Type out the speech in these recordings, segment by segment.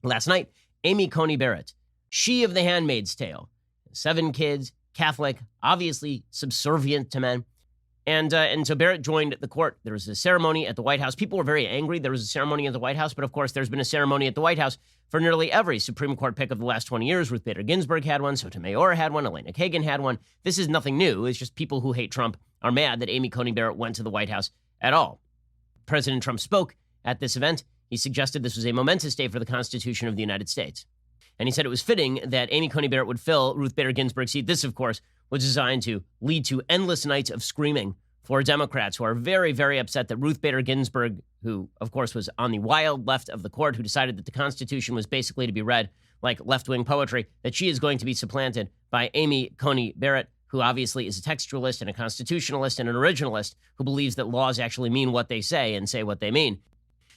Last night, Amy Coney Barrett, she of The Handmaid's Tale, 7 kids, Catholic, obviously subservient to men. And so Barrett joined the court. There was a ceremony at the White House. People were very angry. There was a ceremony at the White House, but of course, there's been a ceremony at the White House for nearly every Supreme Court pick of the last 20 years. Ruth Bader Ginsburg had one. Sotomayor had one. Elena Kagan had one. This is nothing new. It's just people who hate Trump are mad that Amy Coney Barrett went to the White House at all. President Trump spoke at this event. He suggested this was a momentous day for the Constitution of the United States. And he said it was fitting that Amy Coney Barrett would fill Ruth Bader Ginsburg's seat. This, of course, was designed to lead to endless nights of screaming for Democrats who are very, very upset that Ruth Bader Ginsburg, who, of course, was on the wild left of the court, who decided that the Constitution was basically to be read like left-wing poetry, that she is going to be supplanted by Amy Coney Barrett, who obviously is a textualist and a constitutionalist and an originalist who believes that laws actually mean what they say and say what they mean.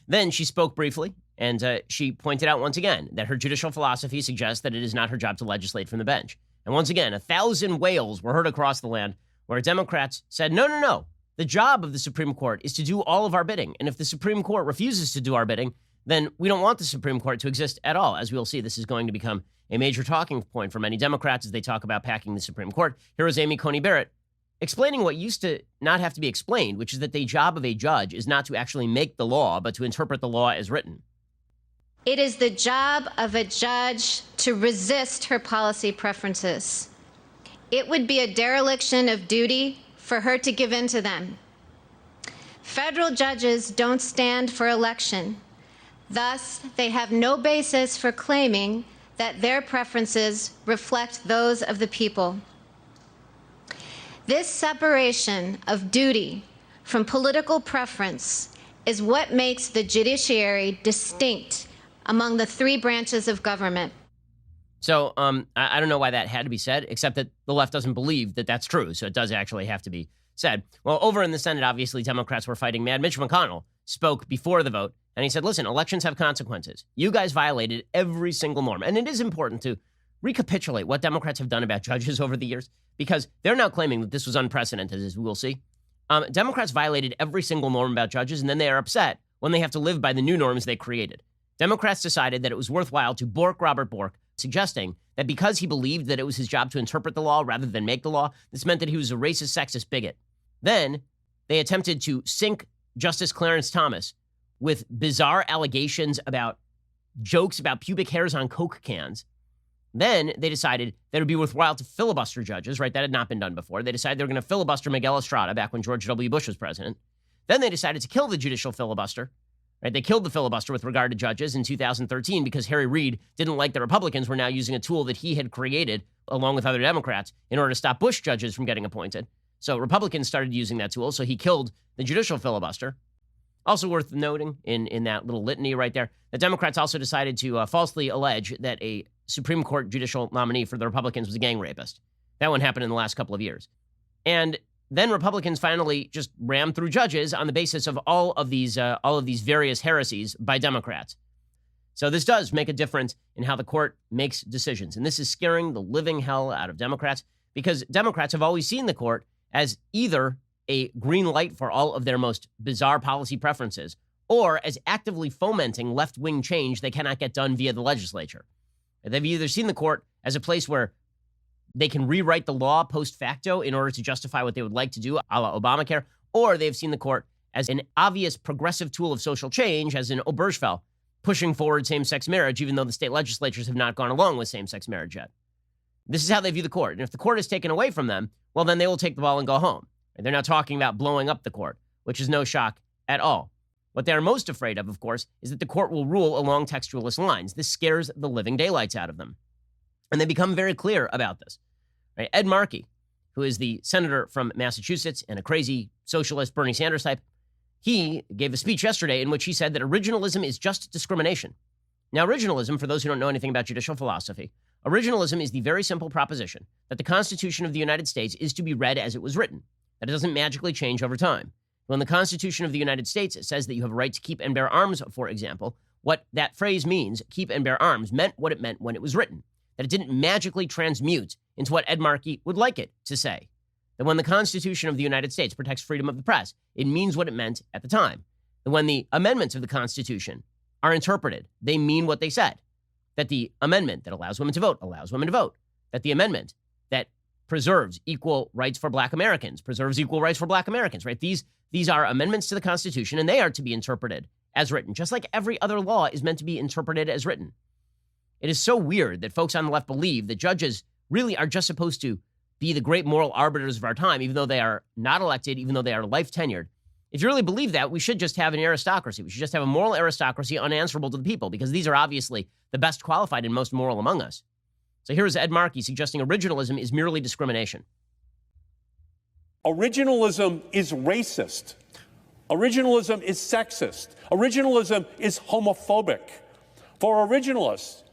Then she spoke briefly, and she pointed out once again that her judicial philosophy suggests that it is not her job to legislate from the bench. And once again, 1,000 wails were heard across the land where Democrats said, no. The job of the Supreme Court is to do all of our bidding. And if the Supreme Court refuses to do our bidding, then we don't want the Supreme Court to exist at all. As we'll see, this is going to become a major talking point for many Democrats as they talk about packing the Supreme Court. Here is Amy Coney Barrett explaining what used to not have to be explained, which is that the job of a judge is not to actually make the law, but to interpret the law as written. It is the job of a judge to resist her policy preferences. It would be a dereliction of duty for her to give in to them. Federal judges don't stand for election. Thus, they have no basis for claiming that their preferences reflect those of the people. This separation of duty from political preference is what makes the judiciary distinct among the 3 branches of government. So I don't know why that had to be said, except that the left doesn't believe that that's true. So it does actually have to be said. Well, over in the Senate, obviously, Democrats were fighting mad. Mitch McConnell spoke before the vote, and he said, listen, elections have consequences. You guys violated every single norm. And it is important to recapitulate what Democrats have done about judges over the years, because they're now claiming that this was unprecedented, as we will see. Democrats violated every single norm about judges, and then they are upset when they have to live by the new norms they created. Democrats decided that it was worthwhile to bork Robert Bork, suggesting that because he believed that it was his job to interpret the law rather than make the law, this meant that he was a racist, sexist bigot. Then they attempted to sink Justice Clarence Thomas with bizarre allegations about jokes about pubic hairs on Coke cans. Then they decided that it would be worthwhile to filibuster judges, right? That had not been done before. They decided they were going to filibuster Miguel Estrada back when George W. Bush was president. Then they decided to kill the judicial filibuster. Right? They killed the filibuster with regard to judges in 2013 because Harry Reid didn't like the Republicans were now using a tool that he had created along with other Democrats in order to stop Bush judges from getting appointed. So Republicans started using that tool. So he killed the judicial filibuster. Also worth noting in that little litany right there, the Democrats also decided to falsely allege that a Supreme Court judicial nominee for the Republicans was a gang rapist. That one happened in the last couple of years. And then Republicans finally just rammed through judges on the basis of all of these various heresies by Democrats. So this does make a difference in how the court makes decisions. And this is scaring the living hell out of Democrats because Democrats have always seen the court as either a green light for all of their most bizarre policy preferences or as actively fomenting left-wing change they cannot get done via the legislature. They've either seen the court as a place where they can rewrite the law post facto in order to justify what they would like to do, a la Obamacare, or they've seen the court as an obvious progressive tool of social change, as in Obergefell, pushing forward same-sex marriage, even though the state legislatures have not gone along with same-sex marriage yet. This is how they view the court. And if the court is taken away from them, well, then they will take the ball and go home. And they're now talking about blowing up the court, which is no shock at all. What they are most afraid of course, is that the court will rule along textualist lines. This scares the living daylights out of them. And they become very clear about this. Right? Ed Markey, who is the senator from Massachusetts and a crazy socialist Bernie Sanders type, he gave a speech yesterday in which he said that originalism is just discrimination. Now, originalism, for those who don't know anything about judicial philosophy, originalism is the very simple proposition that the Constitution of the United States is to be read as it was written, that it doesn't magically change over time. When the Constitution of the United States says that you have a right to keep and bear arms, for example, what that phrase means, keep and bear arms, meant what it meant when it was written, that it didn't magically transmute into what Ed Markey would like it to say. That when the Constitution of the United States protects freedom of the press, it means what it meant at the time. That when the amendments of the Constitution are interpreted, they mean what they said. that the amendment that allows women to vote allows women to vote, that the amendment that preserves equal rights for Black Americans preserves equal rights for Black Americans, right? These are amendments to the Constitution, and they are to be interpreted as written, just like every other law is meant to be interpreted as written. It is so weird that folks on the left believe that judges really are just supposed to be the great moral arbiters of our time, even though they are not elected, even though they are life tenured. If you really believe that, we should just have an aristocracy. We should just have a moral aristocracy unanswerable to the people, because these are obviously the best qualified and most moral among us. So here is Ed Markey suggesting originalism is merely discrimination. Originalism is racist. Originalism is sexist. Originalism is homophobic. For originalists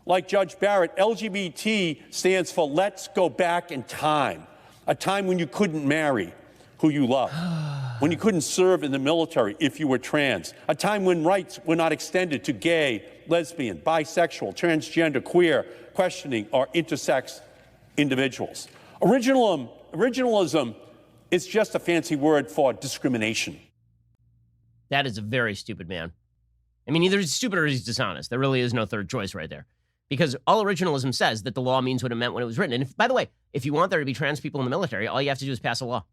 like Judge Barrett, LGBT stands for let's go back in time, a time when you couldn't marry who you love, when you couldn't serve in the military if you were trans, a time when rights were not extended to gay, lesbian, bisexual, transgender, queer, questioning, or intersex individuals. Originalism is just a fancy word for discrimination. That is a very stupid man. I mean, either he's stupid or he's dishonest. There really is no third choice right there. Because all originalism says that the law means what it meant when it was written. And if, by the way, if you want there to be trans people in the military, all you have to do is pass a law.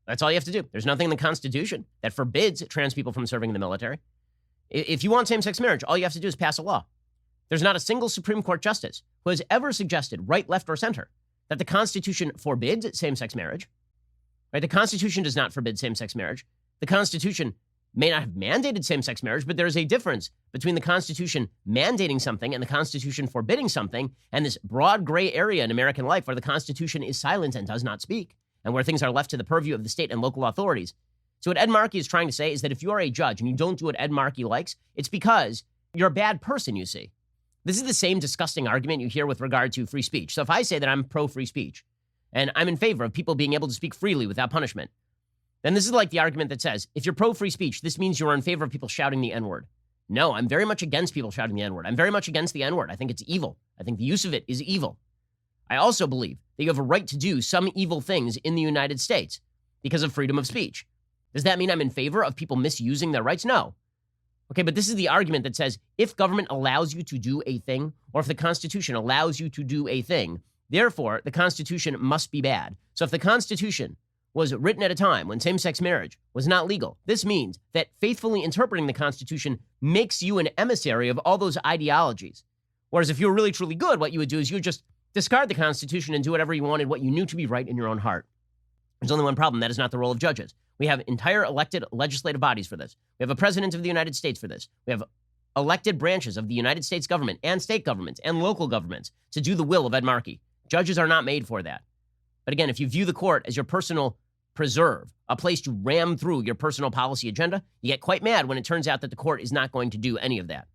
That's all you have to do. There's nothing in the Constitution that forbids trans people from serving in the military. If you want same-sex marriage, all you have to do is pass a law. There's not a single Supreme Court justice who has ever suggested, right, left, or center, that the Constitution forbids same-sex marriage. Right? The Constitution does not forbid same-sex marriage. The Constitution may not have mandated same-sex marriage, but there is a difference between the Constitution mandating something and the Constitution forbidding something, and this broad gray area in American life where the Constitution is silent and does not speak, and where things are left to the purview of the state and local authorities. So what Ed Markey is trying to say is that if you are a judge and you don't do what Ed Markey likes, it's because you're a bad person, you see. This is the same disgusting argument you hear with regard to free speech. So if I say that I'm pro-free speech, and I'm in favor of people being able to speak freely without punishment, then this is like the argument that says, if you're pro-free speech, this means you're in favor of people shouting the N-word. No, I'm very much against people shouting the N-word. I'm very much against the N-word. I think it's evil. I think the use of it is evil. I also believe that you have a right to do some evil things in the United States because of freedom of speech. Does that mean I'm in favor of people misusing their rights? No. Okay, but this is the argument that says if government allows you to do a thing, or if the Constitution allows you to do a thing, therefore the Constitution must be bad. So if the Constitution was written at a time when same-sex marriage was not legal, this means that faithfully interpreting the Constitution makes you an emissary of all those ideologies. Whereas if you were really truly good, what you would do is you would just discard the Constitution and do whatever you wanted, what you knew to be right in your own heart. There's only one problem. That is not the role of judges. We have entire elected legislative bodies for this. We have a president of the United States for this. We have elected branches of the United States government and state governments and local governments to do the will of Ed Markey. Judges are not made for that. But again, if you view the court as your personal preserve, a place to ram through your personal policy agenda, you get quite mad when it turns out that the court is not going to do any of that.